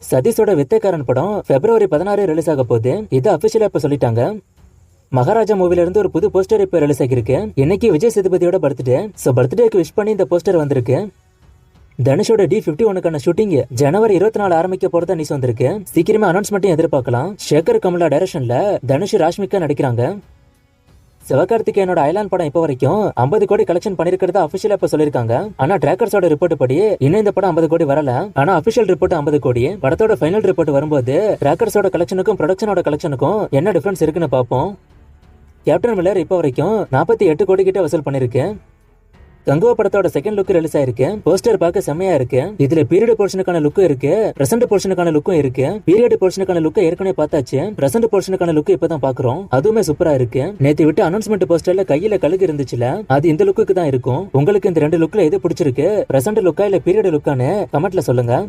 சதீஷோட வித்தைக்காரன் படம் February 16 release ஆக போகுது. இது அபிஷியலா இப்ப சொல்லிட்டாங்க. மகாராஜா மூவில இருந்து ஒரு புது போஸ்டர் இப்ப ரிலீஸ் ஆகிருக்கு. இன்னைக்கு விஜய் சேதுபதியோட பர்த்டே. சோ பர்த்டேக்கு விஷ் பண்ணி இந்த போஸ்டர் வந்திருக்கு. தனுஷோட D51க்கான ஷூட்டிங் ஜனவரி 24 ஆரம்பிக்க போறதா நியூஸ் வந்திருக்கு. சீக்கிரமே அனௌன்ஸ்மெண்ட்டும் எதிர்பார்க்கலாம். சேகர் கமலா டைரக்ஷன்ல தனுஷ் ராஷ்மிகா நடிக்கிறாங்க. சிவகார்த்திகேயனோட ஐலாண்ட் படம் இப்ப வரைக்கும் 50 கோடி கலெக்ஷன் பண்ணிருக்கிறதா அபிஷியலா இப்ப சொல்லிருக்காங்க. ஆனா டிராக்கர்ஸோட ரிப்போர்ட் படி இன்னும் இந்த படம் 50 கோடி வரல. ஆனா அபிஷியல் ரிப்போர்ட் 50 கோடி. படத்தோட ஃபைனல் ரிப்போர்ட் வரும்போது டிராக்கர்ஸோட கலெக்ஷனுக்கும் ப்ரொடக்ஷனோட கலெக்ஷனுக்கும் என்ன டிஃபரன்ஸ் இருக்குன்னு பார்ப்போம். கேப்டன் மில்லர் இப்ப வரைக்கும் 48 கோடி கிட்ட வசூல் பண்ணிருக்கு. கங்குவா படத்தோட செகண்ட் லுக் ரிலீஸ் ஆயிருக்கு. போஸ்டர் பார்க்க செம்மையா இருக்கு. இதுல பீரியட் போர்ஷனுக்கான லுக்கும் இருக்கு, பிரசன்ட் போர்ஷனுக்கான லுக்கும் இருக்கு. பீரியட் போர்ஷனுக்கான லுக் ஏற்கனவே பார்த்தாச்சு. பிரசன்ட் போர்ஷனுக்கான லுக் இப்பதான் பாக்குறோம். அதுவுமே சூப்பரா இருக்கு. நேத்து விட்டு அனௌன்ஸ்மெண்ட் போஸ்டர்ல கையில கழுகு இருந்துச்சுல, அது இந்த லுக்கு தான் இருக்கும். உங்களுக்கு இந்த ரெண்டு லுக்ல எது பிடிச்சிருக்கு, பிரசன்ட் லுக்கா இல்ல பீரியட் லுக்கான்னு கமெண்ட்ல சொல்லுங்க.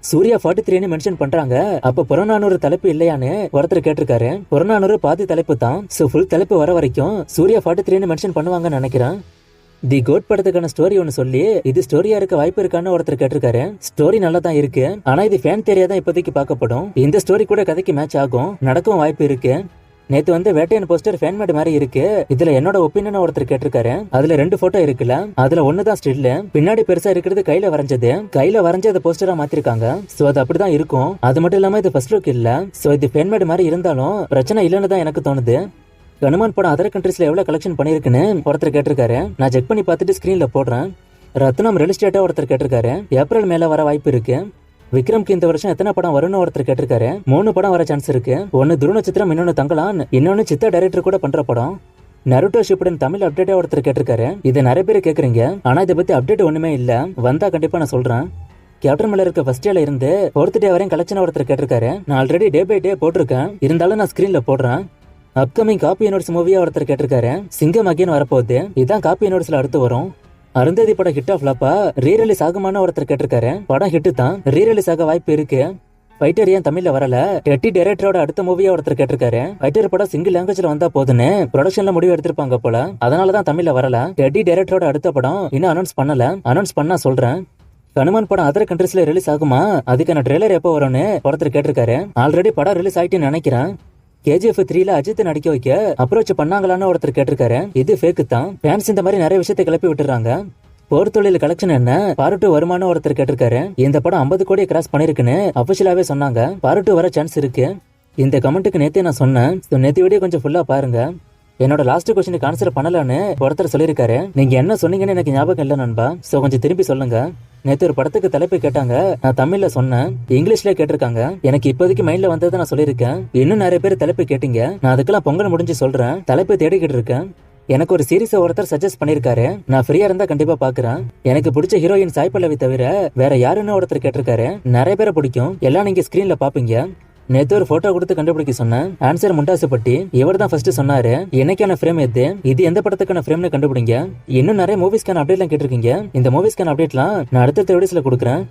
சூர்யா 43 மென்ஷன் பண்றாங்க. அப்ப புறநானூறு தலைப்பு இல்லையான்னு ஒருத்தர் கேட்டிருக்காரு. புறநானூறு பாதி தலைப்பு தான். சோ ஃபுல் தலைப்பு வர வரைக்கும் சூர்யா 43 மென்ஷன் பண்ணுவாங்கன்னு நினைக்கிறேன். தி கோட் படத்துக்கான ஸ்டோரி ஒன்னு சொல்லி இது ஸ்டோரியா இருக்க வாய்ப்பு இருக்கான்னு ஒருத்தர் கேட்டிருக்காரு. ஸ்டோரி நல்லா தான் இருக்கு. ஆனா இது ஃபேன் தேரியா தான் இப்போதைக்கு பார்க்கப்படும். இந்த ஸ்டோரி கூட கதைக்கு மேட்ச் ஆகும், நடக்கவும் வாய்ப்பு இருக்கு. நேத்து வந்து வேட்டையன் போஸ்டர் ஃபேன்மேட் மாதிரி இருக்கு. இதுல என்னோட ஒப்பீனியன் ஒருத்தர் கேட்டிருக்காரு. அதுல 2 போட்டோ இருக்குல்ல, அதுல ஒண்ணுதான் ஸ்டில், பின்னாடி பெருசா இருக்கிறது கையில வரைஞ்சது. கையில வரைஞ்ச அந்த போஸ்டரா மாத்திருக்காங்க. சோ அது அப்படிதான் இருக்கும். அது மட்டும் இல்லாம இது ஃபர்ஸ்ட் லுக் இல்ல. சோ இது ஃபேன்மேட் மாதிரி இருந்தாலும் பிரச்சனை இல்லன்னு தான் எனக்கு தோணுது. ஹனுமான் படம் அதர் கண்ட்ரீஸ்ல எவ்வளவு கலெக்ஷன் பண்ணிருக்குன்னு ஒருத்தர் கேட்டிருக்காரு. நான் செக் பண்ணி பார்த்துட்டு ஸ்கிரீன்ல போடுறேன். ரத்னம் ரியல் எஸ்டேட்டா ஒருத்தர் கேட்டிருக்காரு. ஏப்ரல் மேல வர வாய்ப்பு இருக்கு. விக்ரம்க்கு இந்த வருஷம் எத்தனை படம் வரும்னு ஒருத்தர் கேட்டிருக்காரு. 3 படம் வர சான்ஸ் இருக்கு. ஒன்னு துருவ நட்சத்திரம், இன்னொன்னு தங்கலான், இன்னொன்னு சித்தா டைரக்டர் கூட பண்ற படம். நருட்டோ ஷிப்புடன் தமிழ் அப்டேட்டா ஒருத்தர் கேட்டிருக்காரு. இதை நிறைய பேர் கேக்குறீங்க. ஆனா இதை பத்தி அப்டேட் ஒண்ணுமே இல்ல. வந்தா கண்டிப்பா நான் சொல்றேன். கேப்டன் மில்லருக்கு ஃபர்ஸ்ட் டேல இருந்து 4th டே வரையும் கலெக்ஷன் ஒருத்தர் கேட்டிருக்காரு. நான் ஆல்ரெடி டே பை டே போட்டிருக்கேன். இருந்தாலும் நான் ஸ்கிரீன்ல போடுறேன். அப்கமிங் காப்பி யூனிவர்ஸ் மூவியா ஒருத்தர் கேட்டிருக்காரு. சிங்கம் அகைன் வரப்போகுது. இதான் காப்பி யூனிவர்ஸ்ல அடுத்து வரும். அருந்ததி படம் ஹிட் ஆஃப்லாப்பா ரீரிலீஸ் ஆகுமான ஒருத்தர் கேட்டிருக்காரு. படம் ஹிட் தான், ரீரிலீஸ் ஆக வாய்ப்பு இருக்கு. ஃபைட்டர் ஏன் தமிழ்ல வரல, டெட்டி டைரக்டரோட அடுத்த மூவியா ஒருத்தர் கேட்டிருக்காரு. ஃபைட்டர் படம் சிங்கிள் லாங்குவேஜ்ல வந்தா போதுன்னு ப்ரொடக்ஷன்ல முடிவு எடுத்திருப்பாங்க போல, அதனாலதான் தமிழ்ல வரல. டெட்டி டைரக்டரோட அடுத்த படம் இன்னும் அனௌன்ஸ் பண்ணல. அனௌன்ஸ் பண்ணா சொல்றேன். ஹனுமான் படம் அதர் கண்ட்ரீஸ்ல ரிலீஸ் ஆகுமா, அதுக்கான ட்ரெய்லர் எப்போ வரும்னு ஒருத்தர் கேட்டிருக்காரு. ஆல்ரெடி படம் ரிலீஸ் ஆயிட்டுன்னு நினைக்கிறேன். KGF 3ல அஜித் நடிக்க வைக்க அப்ரோச் பண்ணாங்களான்னு ஒருத்தர் கேட்டிருக்காரு. இது ஃபேக்கு தான். ஃபேன்ஸ் இந்த மாதிரி நிறைய விஷயத்தை கிளப்பி விட்டுறாங்க. போர் தொழில் கலெக்ஷன் என்ன, பார்ட் 2 வருமானம் ஒருத்தர் கேட்டிருக்காரு. இந்த படம் 50 கோடி கிராஸ் பண்ணிருக்குன்னு அபிஷியலாவே சொன்னாங்க. பார்ட் 2 வர சான்ஸ் இருக்கு. இந்த கமெண்ட்டுக்கு நேத்தே நான் சொன்னேன். நேத்து வீடியோ கொஞ்சம் ஃபுல்லா பாருங்க. என்னோட லாஸ்ட் கொஸ்டினுக்கு ஆன்சர் பண்ணலன்னு ஒருத்தர் சொல்லியிருக்காரு. நீங்க என்ன சொன்னீங்கன்னு எனக்கு ஞாபகம் இல்லை நண்பா. சோ கொஞ்சம் திருப்பி சொல்லுங்க. நேத்து ஒரு படத்துக்கு தலைப்பு கேட்டாங்க, நான் தமிழ்ல சொன்னேன். இங்கிலீஷ்ல கேட்டிருக்காங்க. எனக்கு இப்போதைக்கு மைண்ட்ல வந்ததை நான் சொல்லியிருக்கேன். இன்னும் நிறைய பேர் தலைப்பு கேட்டீங்க. நான் அதுக்கெல்லாம் பொங்கல் முடிஞ்சு சொல்றேன். தலைப்பு தேடிக்கிட்டு இருக்கேன். எனக்கு ஒரு சீரிஸ் ஒருத்தர் சஜஸ்ட் பண்ணிருக்காரு. நான் ஃப்ரீயா இருந்தா கண்டிப்பா பாக்குறேன். எனக்கு பிடிச்ச ஹீரோயின் சாய் பல்லவி தவிர வேற யாருன்னு ஒருத்தர் கேட்டிருக்காரு. நிறைய பேரை பிடிக்கும். எல்லாம் நீங்க ஸ்கிரீன்ல பாப்பீங்க. நேத்து ஒரு போட்டோ கொடுத்து கண்டுபிடிக்க சொன்னேன். ஆன்சர் முண்டாசு பட்டி. இவர் தான் ஃபர்ஸ்ட் சொன்னாரு. என்னைக்கான ஃப்ரேம் இது எந்த படத்துக்கான ஃப்ரேம்னு கண்டுபிடிங்க. இன்னும் நிறைய மூவிஸ்க்கான அப்டேட்லாம் கேட்டிருக்கீங்க. இந்த மூவிஸ்க்கான அப்டேட்லாம் நான் அடுத்த வீடியோஸ்ல கொடுக்குறேன்.